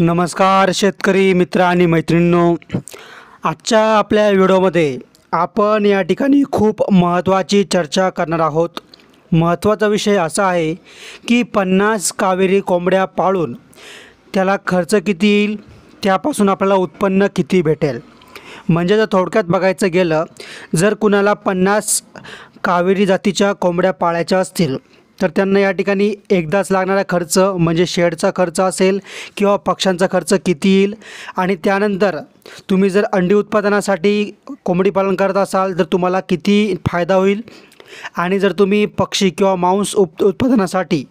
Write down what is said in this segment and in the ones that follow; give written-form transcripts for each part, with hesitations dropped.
नमस्कार शेतकरी मित्र आणि मैत्रिणींनो, आजच्या आपल्या व्हिडिओमध्ये आपण या ठिकाणी खूप महत्त्वाची चर्चा करणार आहोत। महत्त्वाचा विषय असा आहे की 50 कावेरी कोंबड्या पाळून त्याला खर्च किती येईल, त्यापासून आपल्याला उत्पन्न किती भेटेल। म्हणजे जर थोडक्यात बघायचं गेलं, जर कुणाला 50 कावेरी जातीच्या कोंबड्या पाळायच्या असतील तर त्यांना या ठिकाणी एकदाच लागणारा खर्च म्हणजे शेडचा खर्च असेल किंवा पक्ष्यांचा खर्च किती येईल, आणि त्यानंतर तुम्ही जर अंडी उत्पादनासाठी कोंबडी पालन करत असाल तर तुम्हाला किती फायदा होईल, आणि जर तुम्ही पक्षी किंवा मांस उत्पादनासाठी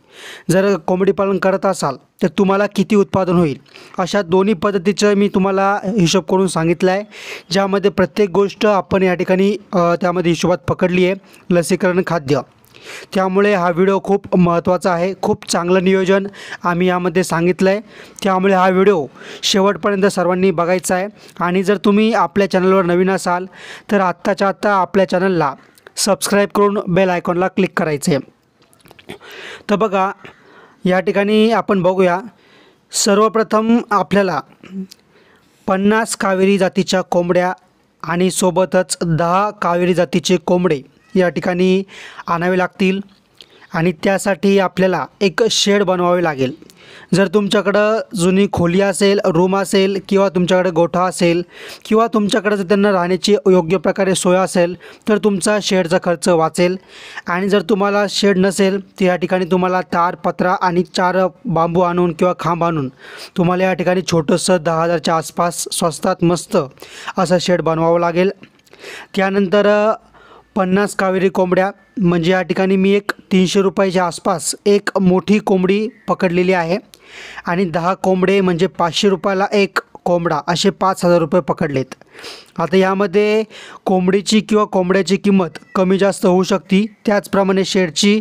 जर कोंबडी पालन करत असाल तर तुम्हाला किती उत्पादन होईल। अशा दोन्ही पद्धतीचं मी तुम्हाला हिशोब करून सांगितलं आहे, ज्यामध्ये प्रत्येक गोष्ट आपण या ठिकाणी त्यामध्ये हिशोबात पकडली आहे। लसीकरण, खाद्य, त्यामुळे हा व्हिडिओ खूप महत्त्वाचा आहे। खूप चांगलं नियोजन आम्ही यामध्ये सांगितलं आहे, त्यामुळे हा व्हिडिओ शेवटपर्यंत सर्वांनी बघायचा आहे। आणि जर तुम्ही आपल्या चॅनलवर नवीन असाल तर आत्ताच्या आत्ता आपल्या चॅनलला सबस्क्राईब करून बेल आयकॉनला क्लिक करायचे। तर बघा, या ठिकाणी आपण बघूया, सर्वप्रथम आपल्याला 50 कावेरी जातीच्या कोंबड्या आणि सोबतच 10 कावेरी जातीचे कोंबडे या ठिकाणी आणावे लागतील, आणि त्यासाठी आपल्याला एक शेड बनवावे लागेल। जर तुमच्याकडं जुनी खोली असेल, रूम असेल, किंवा तुमच्याकडे गोठा असेल, किंवा तुमच्याकडे जर त्यांना राहण्याची योग्य प्रकारे सोय असेल तर तुमचा शेडचा खर्च वाचेल। आणि जर तुम्हाला शेड नसेल तर या ठिकाणी तुम्हाला तार, पत्रा आणि 4 बांबू आणून किंवा खांब आणून तुम्हाला या ठिकाणी छोटंसं 10,000च्या आसपास स्वस्तात मस्त असं शेड बनवावं लागेल। त्यानंतर 50 कावेरी कोंबड्या म्हणजे या ठिकाणी मी एक 300 रुपयाच्या आसपास एक मोठी कोंबडी पकडलेली आहे, आणि 10 कोंबडे म्हणजे 500 रुपयाला एक कोंबडा, असे 5,000 रुपये पकडलेत। आता यामध्ये कोंबडीची किंवा कोंबड्याची किंमत कमी जास्त होऊ शकते, त्याचप्रमाणे शेडची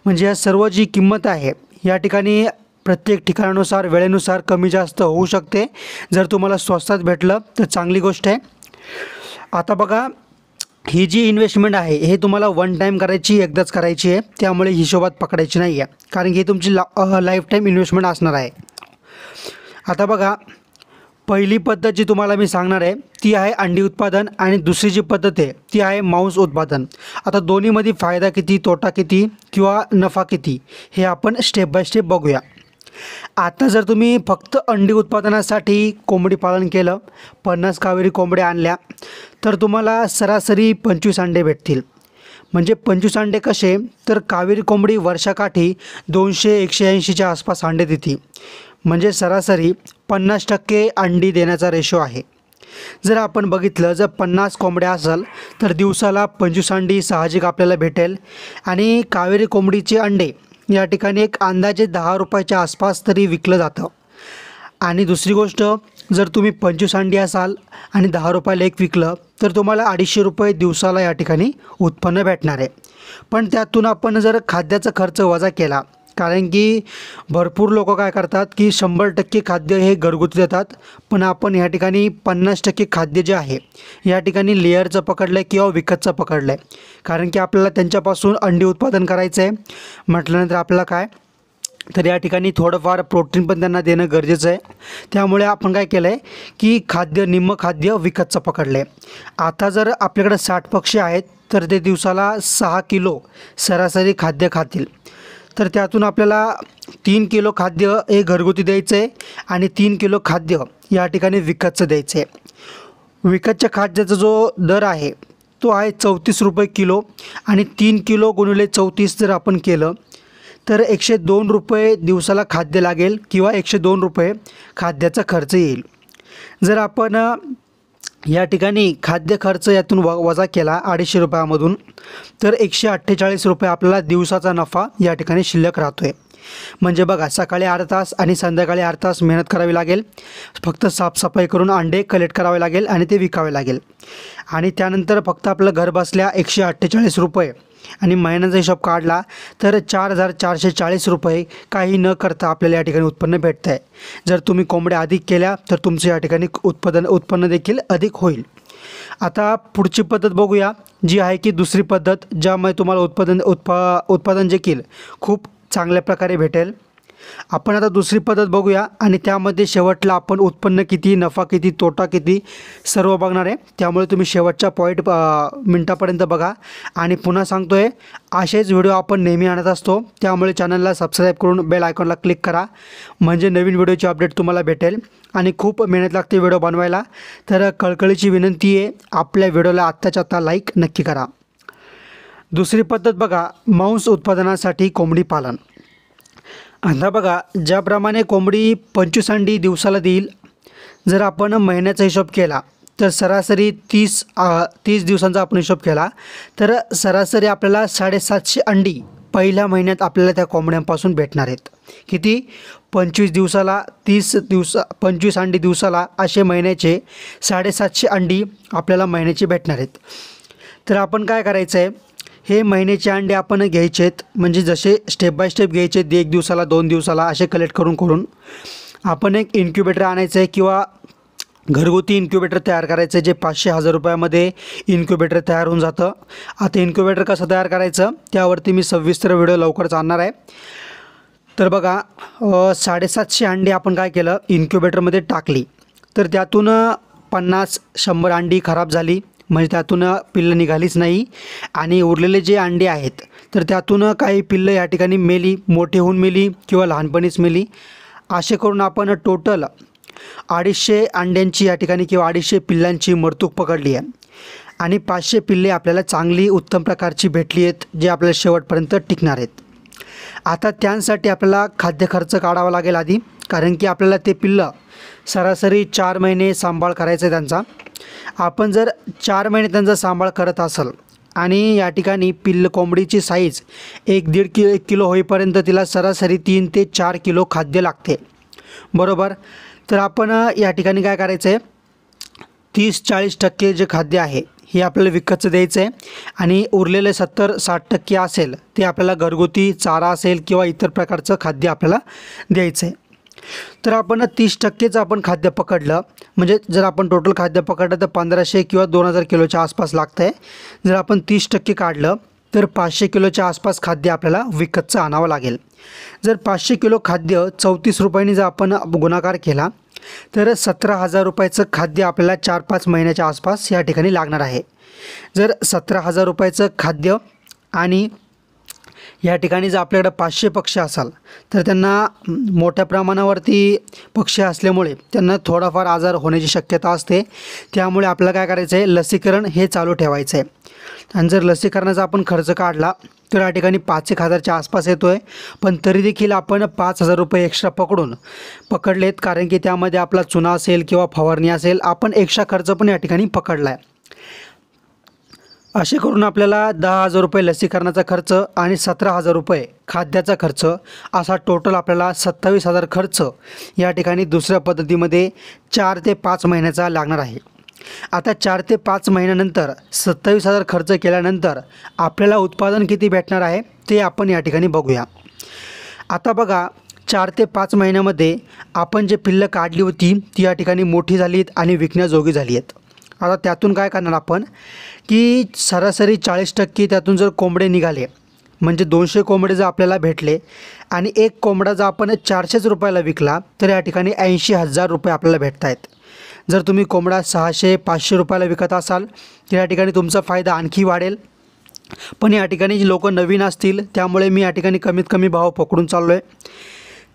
म्हणजे या सर्व जी किंमत आहे या ठिकाणी प्रत्येक ठिकाणानुसार वेळेनुसार कमी जास्त होऊ शकते। जर तुम्हाला स्वस्तात भेटलं तर चांगली गोष्ट आहे। आता बघा, ही जी इन्व्हेस्टमेंट आहे हे तुम्हाला वन टाईम करायची, एकदाच करायची आहे, त्यामुळे हिशोबात पकडायची नाही आहे, कारण की ही तुमची लाईफ टाईम इन्व्हेस्टमेंट असणार आहे। आता बघा, पहिली पद्धत जी तुम्हाला मी सांगणार आहे ती आहे अंडी उत्पादन, आणि दुसरी जी पद्धत आहे ती आहे मांस उत्पादन। आता दोन्हीमध्ये फायदा किती, तोटा किती किंवा नफा किती हे आपण स्टेप बाय स्टेप बघूया। आता जर तुम्ही फक्त अंडी उत्पादनासाठी कोंबडी पालन केलं, 50 कावेरी कोंबड्या आणल्या तर तुम्हाला सरासरी 25 अंडे भेटतील। म्हणजे 25 अंडे कसे, तर कावेरी कोंबडी वर्षाकाठी 200-180च्या आसपास अंडे देते, म्हणजे सरासरी 50% अंडी देण्याचा रेशो आहे। जर आपण बघितलं, जर 50 कोंबड्या असेल तर दिवसाला 25 अंडी साहजिक आपल्याला भेटेल, आणि कावेरी कोंबडीचे अंडे या ठिकाणी एक अंदाजे 10 रुपयाच्या आसपास तरी विकलं जातं। आणि दुसरी गोष्ट, जर तुम्ही 25 अंडी असाल आणि 10 रुपयाला एक विकलं तर तुम्हाला 250 रुपये दिवसाला या ठिकाणी उत्पन्न भेटणार आहे। पण त्यातून आपण जर खाद्याचा खर्च वजा केला, कारण की भरपूर लोक काय करतात की 100% खाद्य हे घरगुती देतात, पण आपण या ठिकाणी 50% खाद्य जे आहे या ठिकाणी लेअरचं पकडलं आहे किंवा विकतचं पकडलं आहे, कारण की आपल्याला त्यांच्यापासून अंडी उत्पादन करायचं आहे म्हटल्यानंतर आपल्याला काय तर या ठिकाणी थोडंफार प्रोटीन पण त्यांना देणं गरजेचं आहे। त्यामुळे आपण काय केलं आहे की निम्म खाद्य विकतचं पकडलं आहे। आता जर आपल्याकडे 60 पक्षी आहेत तर ते दिवसाला 6 किलो सरासरी खाद्य खातील, तर त्यातून आपल्याला 3 किलो खाद्य हे घरगुती द्यायचं आहे, आणि 3 किलो खाद्य या ठिकाणी विकतचं द्यायचं आहे। विकतच्या खाद्याचा जो दर आहे तो आहे 34 रुपये किलो, आणि 3 किलो गुणिले 34 जर आपण केलं तर 102 रुपये दिवसाला खाद्य लागेल, किंवा 102 रुपये खाद्याचा खर्च येईल। जर आपण या ठिकाणी खाद्य खर्च यातून वजा केला 250 रुपयामधून, तर 148 रुपये आपल्याला दिवसाचा नफा या ठिकाणी शिल्लक राहतो आहे। म्हणजे बघा, सकाळी 8 तास आणि संध्याकाळी 8 तास मेहनत करावी लागेल, फक्त साफसफाई करून अंडे कलेक्ट करावे लागेल आणि ते विकावे लागेल, आणि त्यानंतर फक्त आपलं घर बसल्या 148 रुपये, आणि महिन्याचा हिशोब काढला तर 4,440 रुपये काही न करता आपल्याला या ठिकाणी उत्पन्न भेटतं आहे। जर तुम्ही कोंबड्या अधिक केल्या तर तुमचं या ठिकाणी उत्पन्न देखील अधिक होईल। आता पुढची पद्धत बघूया, जी आहे की दुसरी पद्धत, ज्यामुळे तुम्हाला उत्पादन देखील खूप चांगल्या प्रकारे भेटेल। आपण आता दुसरी पद्धत बघूया आणि त्यामध्ये शेवटला आपण उत्पन्न किती, नफा किती, तोटा किती सर्व बघणार आहे. त्यामुळे तुम्ही शेवटच्या मिनटापर्यंत बघा. आणि पुन्हा सांगतो आहे, असेच व्हिडिओ आपण नेहमी आणत असतो. त्यामुळे चॅनलला सबस्क्राईब करून बेल आयकॉनला क्लिक करा, म्हणजे नवीन व्हिडिओची अपडेट तुम्हाला भेटेल. आणि खूप मेहनत लागते व्हिडिओ बनवायला, तर कळकळीची विनंती आहे, आपल्या व्हिडिओला आत्ताच्या आत्ता लाईक नक्की करा. दुसरी पद्धत बघा, मांस उत्पादनासाठी कोंबडी पालन. आता बघा, ज्याप्रमाणे कोंबडी 25 अंडी दिवसाला देईल, जर आपण महिन्याचा हिशोब केला तर सरासरी 30 दिवसांचा आपण हिशोब केला तर सरासरी आपल्याला 750 अंडी पहिल्या महिन्यात आपल्याला त्या कोंबड्यांपासून भेटणार आहेत. किती? 25 दिवसाला 25 अंडी दिवसाला, असे महिन्याचे 750 अंडी आपल्याला महिन्याची भेटणार आहेत. तर आपण काय करायचं आहे, हे महिन्याचे अंडे आपण घ्यायचे आहेत, म्हणजे जसे स्टेप बाय स्टेप घ्यायचे आहेत, 1 दिवसाला 2 दिवसाला असे कलेक्ट करून आपण एक इन्क्युबेटर आणायचं आहे किंवा घरगुती इन्क्युबेटर तयार करायचं आहे, जे 500-1000 रुपयामध्ये इन्क्युबेटर तयार होऊन जातं. आता इन्क्युबेटर कसं तयार करायचं त्यावरती मी सविस्तर व्हिडिओ लवकरच आणणार आहे. तर बघा, 750 अंडी आपण काय केलं, इन्क्युबेटरमध्ये टाकली, तर त्यातून 50-100 अंडी खराब झाली, म्हणजे त्यातून पिल्लं निघालीच नाही. आणि उरलेले जे अंडे आहेत तर त्यातून काही पिल्लं या ठिकाणी मेली, मोठे होऊन मेली किंवा लहानपणीच मेली. असे करून आपण टोटल 250 अंड्यांची या ठिकाणी किंवा 250 पिल्लांची मरतूक पकडली आहे. आणि 500 पिल्ले आपल्याला चांगली उत्तम प्रकारची भेटली आहेत, जे आपल्याला शेवटपर्यंत टिकणार आहेत. आता त्यांसाठी आपल्याला खाद्य खर्च काढावा लागेल आधी, कारण की आपल्याला ते पिल्लं सरासरी 4 महिने सांभाळ करायचं आहे त्यांचा. आपण जर 4 महिने त्यांचा सांभाळ करत असाल आणि या ठिकाणी कोंबडीची साईज 1-1.5 किलो होईपर्यंत तिला सरासरी 3 ते 4 किलो खाद्य लागते, बरोबर. तर आपण या ठिकाणी काय करायचं आहे, 30-40% जे खाद्य आहे हे आपल्याला विकतचं द्यायचं आहे आणि उरलेले 70-60% असेल ते आपल्याला घरगुती चारा असेल किंवा इतर प्रकारचं खाद्य आपल्याला द्यायचं आहे. तर आपण 30%चं आपण खाद्य पकडलं, म्हणजे जर आपण टोटल खाद्य पकडलं तर 1500 किंवा 2000 किलोच्या आसपास लागतं आहे. जर आपण 30% काढलं तर 500 किलोच्या आसपास खाद्य आपल्याला विकतचं आणावं लागेल. जर 500 किलो खाद्य 34 रुपयांनी जर आपण गुणाकार केला तर 17,000 रुपयाचं खाद्य आपल्याला 4-5 महिन्याच्या आसपास या ठिकाणी लागणार आहे. जर 17,000 रुपयाचं खाद्य आणि या ठिकाणी जर आपल्याकडे 500 पक्षी असाल तर त्यांना मोठ्या प्रमाणावरती पक्षी असल्यामुळे त्यांना थोडाफार आजार होण्याची शक्यता असते. त्यामुळे आपल्याला काय करायचं आहे, लसीकरण हे चालू ठेवायचं आहे. आणि जर लसीकरणाचा आपण खर्च काढला तर या ठिकाणी 5,000च्या आसपास येतो आहे. पण तरी देखील आपण 5,000 रुपये एक्स्ट्रा पकडलेत, कारण की त्यामध्ये आपला चुना असेल किंवा फवारणी असेल, आपण एक्स्ट्रा खर्च पण या ठिकाणी पकडला आहे. असे करून आपल्याला 10,000 रुपये लसीकरणाचा खर्च आणि 17,000 रुपये खाद्याचा खर्च, असा टोटल आपल्याला 27,000 खर्च या ठिकाणी दुसऱ्या पद्धतीमध्ये 4 ते 5 महिन्याचा लागणार आहे. आता 4 ते 5 महिन्यानंतर 27,000 खर्च केल्यानंतर आपल्याला उत्पादन किती भेटणार आहे ते आपण या ठिकाणी बघूया. आता बघा, 4 ते 5 महिन्यामध्ये आपण जे पिल्लं काढली होती ती या ठिकाणी मोठी झाली आहेत आणि विकण्याजोगी झाली आहेत. आता त्यातून काय करणार आपण, की सरासरी 40% त्यातून जर कोंबडे निघाले, म्हणजे 200 कोंबडे जर आपल्याला भेटले आणि एक कोंबडा जर आपण 400 रुपयाला विकला तर या ठिकाणी 80,000 रुपये आपल्याला भेटत आहेत. जर तुम्ही कोंबडा 600-500 रुपयाला विकत असाल तर या ठिकाणी तुमचा फायदा आणखी वाढेल. पण या ठिकाणी लोक नवीन असतील त्यामुळे मी या ठिकाणी कमीत कमी भाव पकडून चाललो आहे.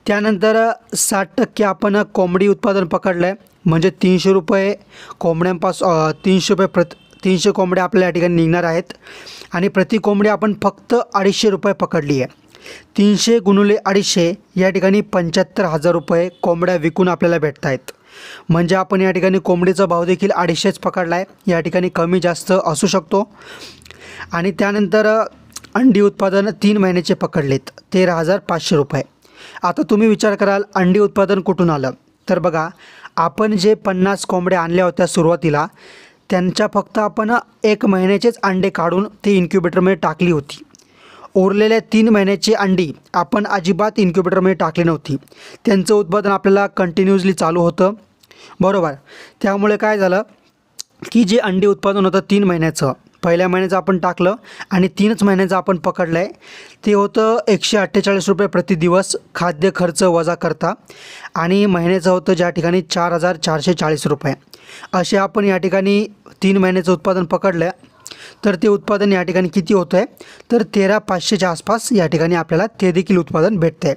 त्यानंतर 60% आपण कोंबडी उत्पादन पकडलं आहे, म्हणजे 300 रुपये कोंबड्यांपासून 300 कोंबड्या आपल्या या ठिकाणी निघणार आहेत. आणि प्रति कोंबडी आपण फक्त 250 रुपये पकडली आहे. 300 गुणुले 250 या ठिकाणी 75,000 रुपये कोंबड्या विकून आपल्याला भेटत आहेत. म्हणजे आपण या ठिकाणी कोंबडीचा भाव देखील 250च पकडला आहे, या ठिकाणी कमी जास्त असू शकतो. आणि त्यानंतर अंडी उत्पादन 3 महिन्याचे पकडलेत, 13,500 रुपये. आता तुम्ही विचार कराल अंडी उत्पादन कुठून आलं, तर बघा, आपण जे 50 कोंबड्या आणल्या होत्या सुरुवातीला त्यांच्या फक्त आपण 1 महिन्याचेच अंडे काढून ते इन्क्युबेटरमध्ये टाकली होती. उरलेल्या 3 महिन्याची अंडी आपण अजिबात इन्क्युबेटरमध्ये टाकली नव्हती. त्यांचं उत्पादन आपल्याला कंटिन्युअसली चालू होतं, बरोबर. त्यामुळे काय झालं की जे अंडी उत्पादन होतं 3 महिन्याचं, पहिल्या महिन्याचं आपण टाकलं आणि 3च महिन्याचं आपण पकडलं आहे, ते होतं 148 रुपये प्रति दिवस खाद्य खर्च वजा करता आणि महिन्याचं होतं ज्या ठिकाणी 4440 रुपये. असे आपण या ठिकाणी 3 महिन्याचं उत्पादन पकडलं तर ते उत्पादन या ठिकाणी किती होतं आहे, तर 13,500च्या आसपास या ठिकाणी आपल्याला ते देखील उत्पादन भेटतं आहे.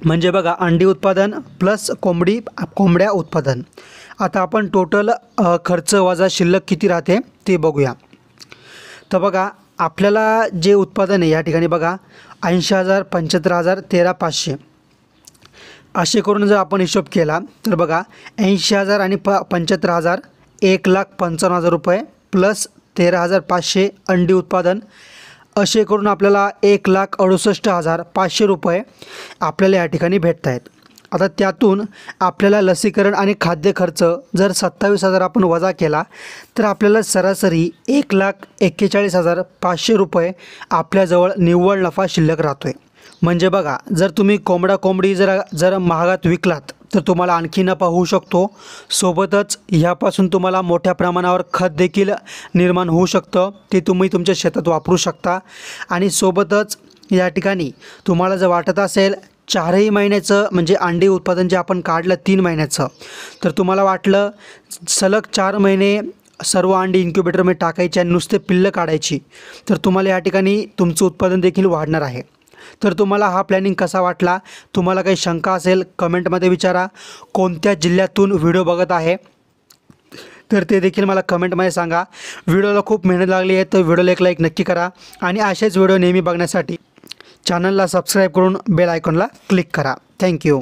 म्हणजे बघा, अंडी उत्पादन प्लस कोंबड्या उत्पादन. आता आपण टोटल खर्च वजा शिल्लक किती राहते ते बघूया. तर बघा, आपल्याला जे उत्पादन आहे या ठिकाणी बघा 80,000, 75,000, 13,500 असे करून जर आपण हिशोब केला तर बघा 80,000 आणि 75,000 1,55,000 रुपये प्लस 13,500 अंडी उत्पादन असे करून आपल्याला 1,68,500 रुपये आपल्याला या ठिकाणी भेटत आहेत. आता त्यातून आपल्याला लसीकरण आणि खाद्य खर्च जर 27,000 आपण वजा केला तर आपल्याला सरासरी 1,41,500 रुपये आपल्याजवळ निव्वळ नफा शिल्लक राहतो आहे. म्हणजे बघा, जर तुम्ही कोंबडी जर महागात विकलात तर तुम्हाला आणखी नफा होऊ शकतो. सोबतच ह्यापासून तुम्हाला मोठ्या प्रमाणावर खत देखील निर्माण होऊ शकतं, ते तुम्ही तुमच्या शेतात वापरू शकता. आणि सोबतच या ठिकाणी तुम्हाला जर वाटत असेल 4ही महिन्याचं म्हणजे अंडी उत्पादन जे आपण काढलं 3 महिन्याचं, तर तुम्हाला वाटलं सलग 4 महिने सर्व अंडी इन्क्युबेटरमध्ये टाकायची आणि नुसते पिल्लं काढायची, तर तुम्हाला या ठिकाणी तुमचं उत्पादन देखील वाढणार आहे. तर तुम्हाला हा प्लॅनिंग कसा वाटला? तुम्हाला काही शंका असेल कमेंटमध्ये विचारा. कोणत्या जिल्ह्यातून व्हिडिओ बघत आहे तर ते देखील मला कमेंटमध्ये सांगा. व्हिडिओला खूप मेहनत लागली आहे, तर व्हिडिओला एक लाईक नक्की करा आणि असेच व्हिडिओ नेहमी बघण्यासाठी चॅनलला सबस्क्राईब करून बेल आयकॉनला क्लिक करा. थँक्यू.